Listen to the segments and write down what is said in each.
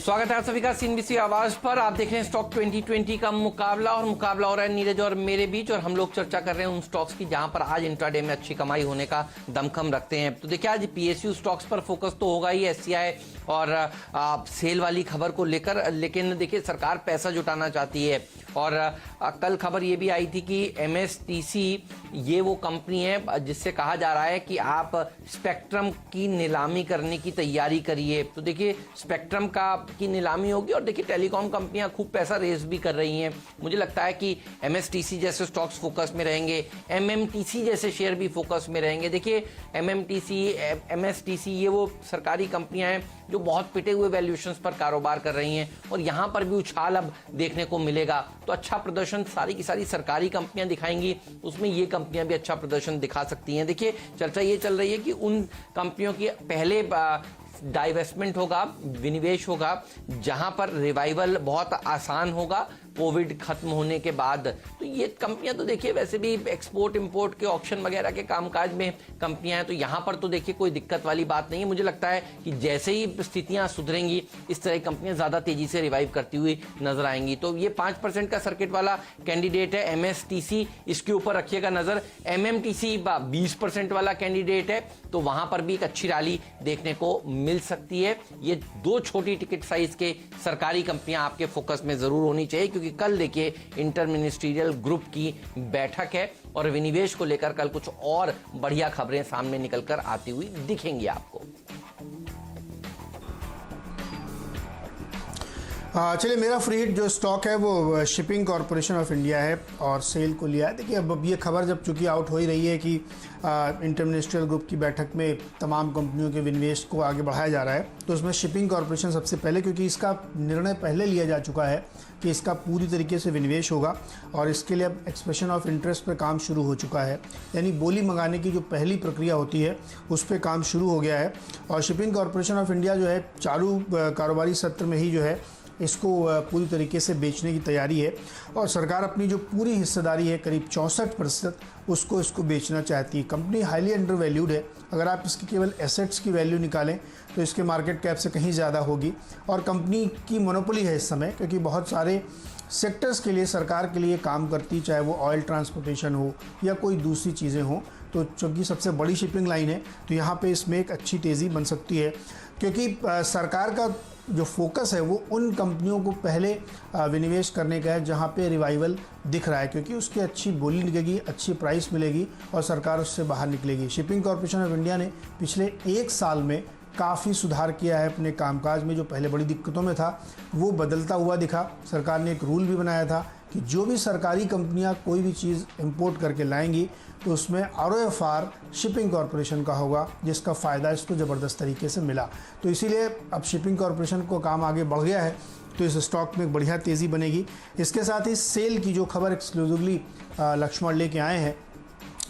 स्वागत है आप सभी का सीएनबीसी आवाज पर। आप देख रहे हैं स्टॉक 2020 का मुकाबला और मुकाबला हो रहा है नीरज और मेरे बीच, और हम लोग चर्चा कर रहे हैं उन स्टॉक्स की जहां पर आज इंट्राडे में अच्छी कमाई होने का दमखम रखते हैं। तो देखिए आज पीएसयू स्टॉक्स पर फोकस तो होगा ही, एससीआई और सेल वाली खबर को लेकर, लेकिन देखिए सरकार पैसा जुटाना चाहती है। और कल खबर ये भी आई थी कि एमएसटीसी ये वो कंपनी है जिससे कहा जा रहा है कि आप स्पेक्ट्रम की नीलामी करने की तैयारी करिए। तो देखिए स्पेक्ट्रम की नीलामी होगी, और देखिए टेलीकॉम कंपनियां खूब पैसा रेस भी कर रही हैं। मुझे लगता है कि एमएसटीसी जैसे स्टॉक्स फोकस में रहेंगे, एमएमटीसी जैसे शेयर भी फोकस में रहेंगे। देखिए एमएमटीसी, एमएसटीसी ये वो सरकारी कंपनियां हैं जो बहुत पिटे हुए वैल्यूएशंस पर कारोबार कर रही हैं, और यहां पर भी उछाल अब देखने को मिलेगा। तो अच्छा प्रदर्शन सारी की सारी सरकारी कंपनियां दिखाएंगी, उसमें ये कंपनियां भी अच्छा प्रदर्शन दिखा सकती हैं। देखिए चर्चा ये चल रही है कि उन कंपनियों की पहले डाइवेस्टमेंट होगा, विनिवेश होगा, जहां पर रिवाइवल बहुत आसान होगा कोविड खत्म होने के बाद। तो ये कंपनियां तो देखिए वैसे भी एक्सपोर्ट इंपोर्ट के ऑक्शन वगैरह के कामकाज में कंपनियां हैं, तो यहां पर तो देखिए कोई दिक्कत वाली बात नहीं है। मुझे लगता है कि जैसे ही स्थितियां सुधरेंगी इस तरह की कंपनियां ज्यादा तेजी से रिवाइव करती हुई नजर आएंगी। तो ये 5% का सर्किट वाला कैंडिडेट है एमएसटीसी, इसके ऊपर रखिएगा नजर। एमएमटीसी 20% वाला कैंडिडेट है, तो वहां पर भी एक अच्छी रैली देखने को मिल सकती है। ये दो छोटी टिकट साइज के सरकारी कंपनियां आपके फोकस में जरूर होनी चाहिए, क्योंकि कल देखिए इंटर मिनिस्ट्रियल ग्रुप की बैठक है और विनिवेश को लेकर कल कुछ और बढ़िया खबरें सामने निकलकर आती हुई दिखेंगी आपको। चलिए, मेरा फ्री हिट जो स्टॉक है वो शिपिंग कॉरपोरेशन ऑफ इंडिया है और सेल को लिया है। देखिए अब ये खबर जब चूंकि आउट हो ही रही है कि इंटर मिनिस्ट्रियल ग्रुप की बैठक में तमाम कंपनियों के विनिवेश को आगे बढ़ाया जा रहा है, तो उसमें शिपिंग कॉरपोरेशन सबसे पहले, क्योंकि इसका निर्णय पहले लिया जा चुका है कि इसका पूरी तरीके से विनिवेश होगा, और इसके लिए अब एक्सप्रेशन ऑफ इंटरेस्ट पर काम शुरू हो चुका है। यानी बोली मंगाने की जो पहली प्रक्रिया होती है उस पर काम शुरू हो गया है। और शिपिंग कॉरपोरेशन ऑफ इंडिया जो है चालू कारोबारी सत्र में ही जो है इसको पूरी तरीके से बेचने की तैयारी है, और सरकार अपनी जो पूरी हिस्सेदारी है करीब 64% इसको बेचना चाहती है। कंपनी हाईली अंडर वैल्यूड है। अगर आप इसकी केवल एसेट्स की वैल्यू निकालें तो इसके मार्केट कैप से कहीं ज़्यादा होगी, और कंपनी की मोनोपोली है इस समय, क्योंकि बहुत सारे सेक्टर्स के लिए सरकार के लिए काम करती, चाहे वो ऑयल ट्रांसपोर्टेशन हो या कोई दूसरी चीज़ें हों। तो चूँकि सबसे बड़ी शिपिंग लाइन है तो यहाँ पे इसमें एक अच्छी तेज़ी बन सकती है, क्योंकि सरकार का जो फोकस है वो उन कंपनियों को पहले विनिवेश करने का है जहाँ पे रिवाइवल दिख रहा है, क्योंकि उसकी अच्छी बोली लगेगी, अच्छी प्राइस मिलेगी और सरकार उससे बाहर निकलेगी। शिपिंग कॉरपोरेशन ऑफ इंडिया ने पिछले 1 साल में काफ़ी सुधार किया है अपने कामकाज में। जो पहले बड़ी दिक्कतों में था वो बदलता हुआ दिखा। सरकार ने एक रूल भी बनाया था कि जो भी सरकारी कंपनियां कोई भी चीज़ इंपोर्ट करके लाएंगी तो उसमें आरओएफआर शिपिंग कॉरपोरेशन का होगा, जिसका फ़ायदा इसको ज़बरदस्त तरीके से मिला। तो इसीलिए अब शिपिंग कॉरपोरेशन को काम आगे बढ़ गया है, तो इस स्टॉक में बढ़िया तेज़ी बनेगी। इसके साथ ही सेल की जो खबर एक्सक्लूसिवली लक्ष्मण लेके आए हैं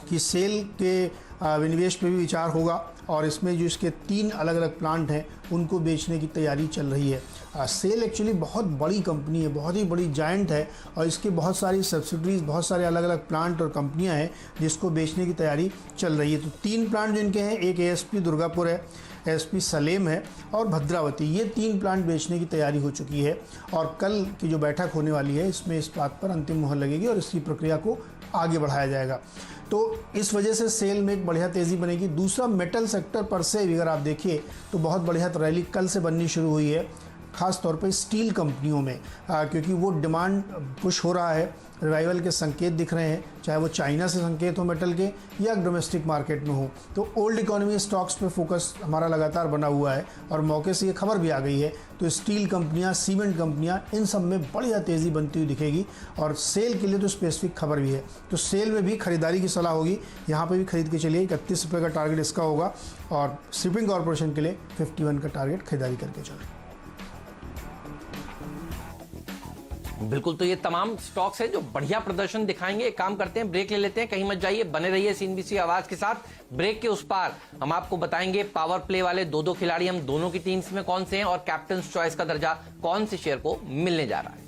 कि सेल के विनिवेश पे भी विचार होगा, और इसमें जो इसके 3 अलग अलग प्लांट हैं उनको बेचने की तैयारी चल रही है। सेल एक्चुअली बहुत बड़ी कंपनी है, बहुत ही बड़ी जायंट है, और इसकी बहुत सारी सब्सिडरीज, बहुत सारे अलग अलग प्लांट और कंपनियां हैं जिसको बेचने की तैयारी चल रही है। तो 3 प्लांट जिनके हैं, एक एएसपी दुर्गापुर है, एएसपी सलेम है और भद्रावती, ये 3 प्लांट बेचने की तैयारी हो चुकी है। और कल की जो बैठक होने वाली है इसमें इस बात पर अंतिम मुहर लगेगी और इसकी प्रक्रिया को आगे बढ़ाया जाएगा। तो इस वजह से सेल में एक बढ़िया तेज़ी बनेगी। दूसरा, मेटल सेक्टर पर से अगर आप देखिए तो बहुत बढ़िया रैली कल से बननी शुरू हुई है, ख़ास तौर पे स्टील कंपनियों में, क्योंकि वो डिमांड पुश हो रहा है, रिवाइवल के संकेत दिख रहे हैं, चाहे वो चाइना से संकेत हो मेटल के या डोमेस्टिक मार्केट में हो। तो ओल्ड इकोनॉमी स्टॉक्स पे फोकस हमारा लगातार बना हुआ है, और मौके से ये खबर भी आ गई है। तो स्टील कंपनियां, सीमेंट कंपनियां, इन सब में बढ़िया तेज़ी बनती हुई दिखेगी, और सेल के लिए तो स्पेसिफिक खबर भी है। तो सेल में भी खरीदारी की सलाह होगी, यहाँ पर भी खरीद के चलिए। 31 रुपये का टारगेट इसका होगा, और शिपिंग कॉरपोरेशन के लिए 51 का टारगेट खरीदारी करके चलें। बिल्कुल, तो ये तमाम स्टॉक्स हैं जो बढ़िया प्रदर्शन दिखाएंगे। एक काम करते हैं, ब्रेक ले लेते हैं, कहीं मत जाइए, बने रहिए सीएनबीसी आवाज के साथ। ब्रेक के उस पार हम आपको बताएंगे पावर प्ले वाले 2 खिलाड़ी हम दोनों की टीम्स में कौन से हैं, और कैप्टन चॉइस का दर्जा कौन से शेयर को मिलने जा रहा है।